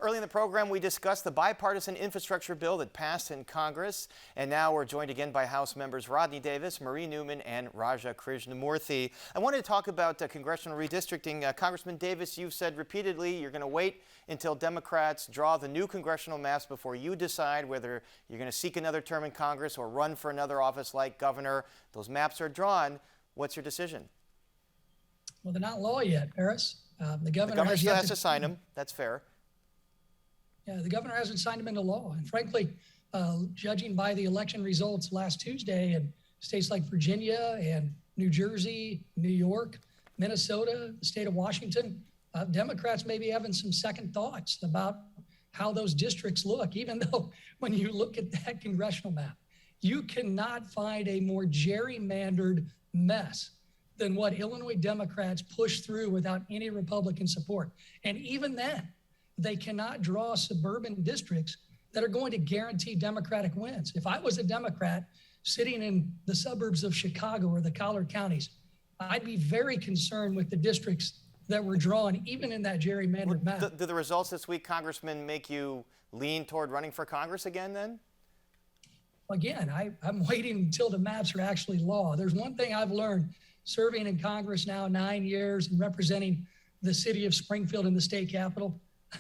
Early in the program, we discussed the bipartisan infrastructure bill that passed in Congress. And now we're joined again by House members Rodney Davis, Marie Newman, and Raja Krishnamoorthi. I wanted to talk about congressional redistricting. Congressman Davis, you've said repeatedly you're going to wait until Democrats draw the new congressional maps before you decide whether you're going to seek another term in Congress or run for another office like governor. Those maps are drawn. What's your decision? Well, they're not law yet, Paris. The governor still has to sign them. That's fair. Yeah, the governor hasn't signed them into law. And frankly, judging by the election results last Tuesday in states like Virginia and New Jersey, New York, Minnesota, the state of Washington, Democrats may be having some second thoughts about how those districts look, even though when you look at that congressional map, you cannot find a more gerrymandered mess than what Illinois Democrats pushed through without any Republican support. And even then, they cannot draw suburban districts that are going to guarantee Democratic wins. If I was a Democrat sitting in the suburbs of Chicago or the Collier counties, I'd be very concerned with the districts that were drawn, even in that gerrymandered map. Do the results this week, Congressman, make you lean toward running for Congress again then? Again, I'm waiting until the maps are actually law. There's one thing I've learned serving in Congress now 9 years and representing the city of Springfield in the state capitol.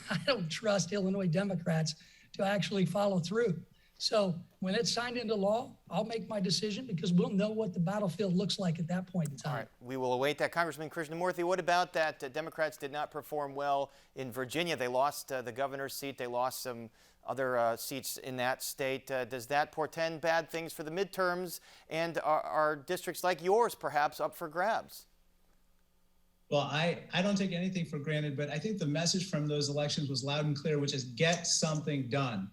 I don't trust Illinois Democrats to actually follow through. So when it's signed into law, I'll make my decision because we'll know what the battlefield looks like at that point in time. All right, we will await that. Congressman Krishnamoorthi, what about that Democrats did not perform well in Virginia? They lost the governor's seat. They lost some other seats in that state. Does that portend bad things for the midterms? And are districts like yours perhaps up for grabs? Well, I don't take anything for granted, but I think the message from those elections was loud and clear, which is get something done.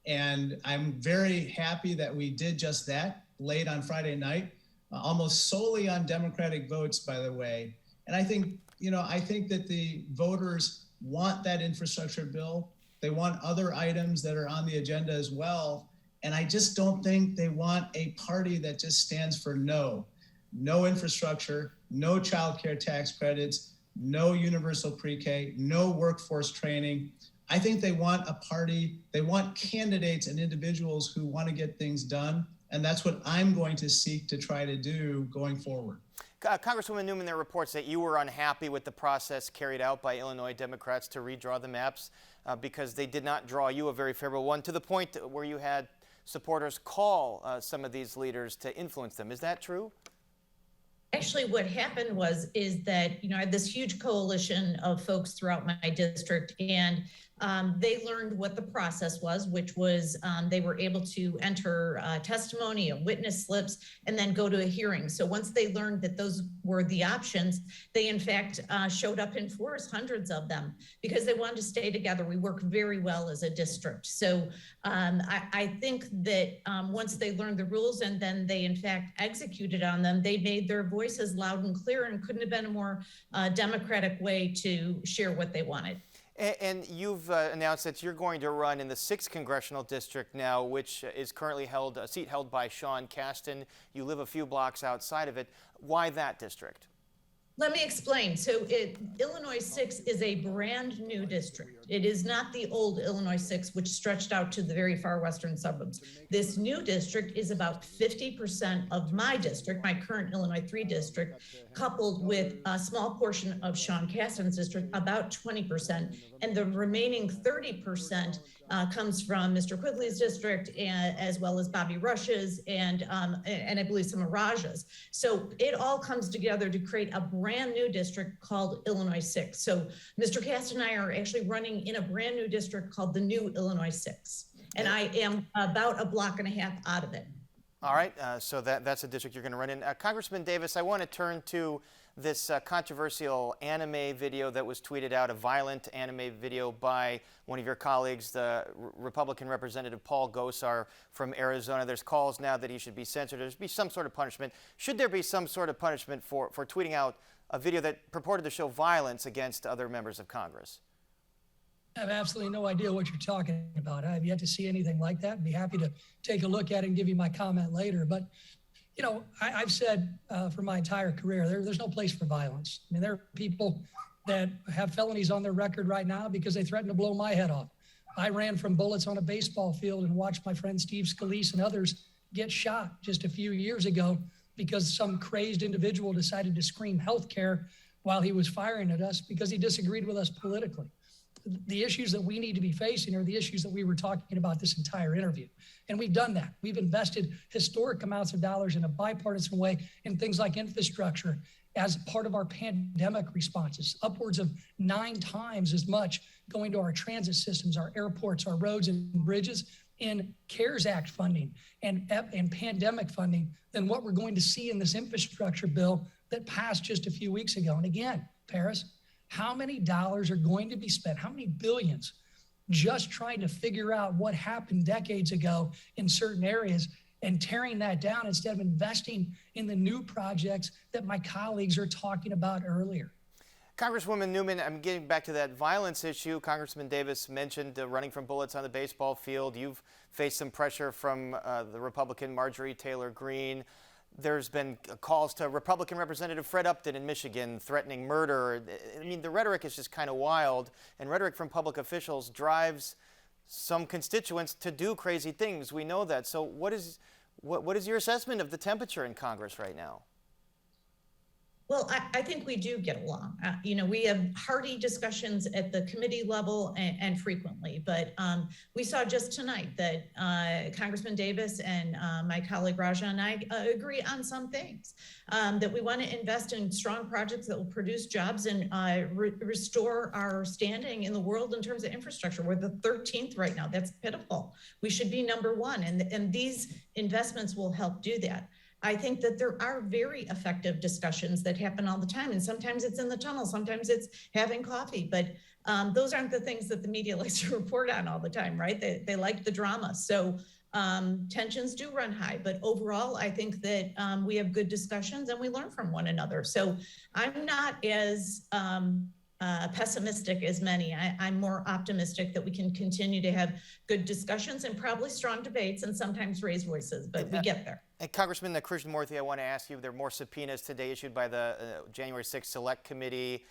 And I'm very happy that we did just that late on Friday night, almost solely on Democratic votes, by the way. And I think, I think that the voters want that infrastructure bill. They want other items that are on the agenda as well. And I just don't think they want a party that just stands for no infrastructure, no child care tax credits, no universal pre-K, no workforce training. I think they want a party, they want candidates and individuals who want to get things done. And that's what I'm going to seek to try to do going forward. Congresswoman Newman, there are reports that you were unhappy with the process carried out by Illinois Democrats to redraw the maps because they did not draw you a very favorable one, to the point where you had supporters call some of these leaders to influence them. Is that true? Actually, what happened is that, I had this huge coalition of folks throughout my district, and they learned what the process was, which was they were able to enter testimony and witness slips and then go to a hearing. So once they learned that those were the options, they in fact showed up in force, hundreds of them, because they wanted to stay together. We work very well as a district. So I think that once they learned the rules and then they in fact executed on them, they made their voices loud and clear, and couldn't have been a more democratic way to share what they wanted. And you've announced that you're going to run in the 6th Congressional District now, which is currently a seat held by Sean Casten. You live a few blocks outside of it. Why that district? Let me explain. So Illinois 6 is a brand new district. It is not the old Illinois 6, which stretched out to the very far western suburbs. This new district is about 50% of my district, my current Illinois 3 district, coupled with a small portion of Sean Casten's district, about 20%. And the remaining 30% comes from Mr. Quigley's district, as well as Bobby Rush's and I believe some of Raja's. So it all comes together to create a brand new district called Illinois 6. So Mr. Casten and I are actually running in a brand new district called the new Illinois 6. And I am about a block and a half out of it. All right, so that's a district you're going to run in. Congressman Davis, I want to turn to this controversial anime video that was tweeted out, a violent anime video by one of your colleagues, the Republican Representative Paul Gosar from Arizona. There's calls now that he should be censored. There should be some sort of punishment. Should there be some sort of punishment for tweeting out a video that purported to show violence against other members of Congress? I have absolutely no idea what you're talking about. I have yet to see anything like that. I'd be happy to take a look at it and give you my comment later. But, I've said for my entire career, there's no place for violence. I mean, there are people that have felonies on their record right now because they threatened to blow my head off. I ran from bullets on a baseball field and watched my friend Steve Scalise and others get shot just a few years ago because some crazed individual decided to scream healthcare while he was firing at us because he disagreed with us politically. The issues that we need to be facing are the issues that we were talking about this entire interview. And we've done that. We've invested historic amounts of dollars in a bipartisan way in things like infrastructure as part of our pandemic responses, upwards of 9 times as much going to our transit systems, our airports, our roads and bridges in CARES Act funding and pandemic funding than what we're going to see in this infrastructure bill that passed just a few weeks ago. And again, Paris, how many dollars are going to be spent? How many billions just trying to figure out what happened decades ago in certain areas and tearing that down instead of investing in the new projects that my colleagues are talking about earlier? Congresswoman Newman, I'm getting back to that violence issue. Congressman Davis mentioned running from bullets on the baseball field. You've faced some pressure from the Republican Marjorie Taylor Greene. There's been calls to Republican Representative Fred Upton in Michigan threatening murder. I mean, the rhetoric is just kind of wild, and rhetoric from public officials drives some constituents to do crazy things. We know that. So what is your assessment of the temperature in Congress right now? Well, I think we do get along. We have hearty discussions at the committee level and frequently, but we saw just tonight that Congressman Davis and my colleague Raja and I agree on some things, that we want to invest in strong projects that will produce jobs and restore our standing in the world in terms of infrastructure. We're the 13th right now. That's pitiful. We should be number 1, and these investments will help do that. I think that there are very effective discussions that happen all the time. And sometimes it's in the tunnel, sometimes it's having coffee, but those aren't the things that the media likes to report on all the time, right? They like the drama. So tensions do run high, but overall, I think that we have good discussions and we learn from one another. So I'm not as pessimistic as many. I'm more optimistic that we can continue to have good discussions and probably strong debates and sometimes raise voices, but we get there. And Congressman Krishnamoorthi, I want to ask you, there are more subpoenas today issued by the January 6th Select Committee.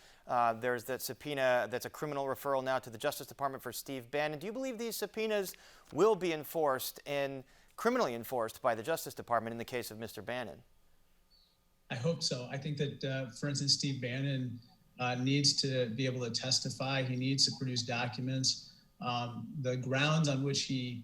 There's that subpoena that's a criminal referral now to the Justice Department for Steve Bannon. Do you believe these subpoenas will be enforced and criminally enforced by the Justice Department in the case of Mr. Bannon? I hope so. I think that, for instance, Steve Bannon needs to be able to testify. He needs to produce documents. The grounds on which he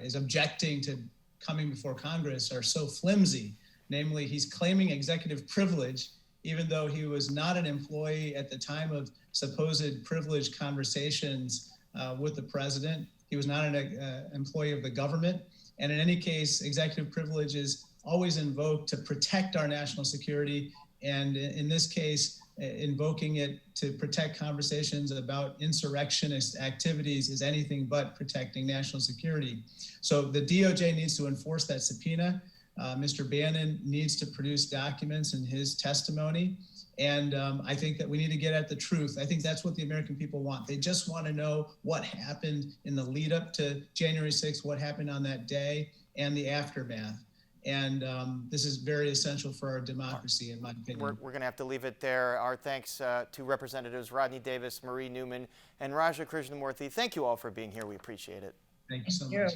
is objecting to coming before Congress are so flimsy. Namely, he's claiming executive privilege, even though he was not an employee at the time of supposed privileged conversations with the president. He was not an employee of the government. And in any case, executive privilege is always invoked to protect our national security. And in this case, invoking it to protect conversations about insurrectionist activities is anything but protecting national security. So the DOJ needs to enforce that subpoena. Mr. Bannon needs to produce documents in his testimony. And I think that we need to get at the truth. I think that's what the American people want. They just want to know what happened in the lead up to January 6th, what happened on that day, and the aftermath. And this is very essential for our democracy, in my opinion. We're going to have to leave it there. Our thanks to Representatives Rodney Davis, Marie Newman, and Raja Krishnamoorthi. Thank you all for being here. We appreciate it. Thank you so much.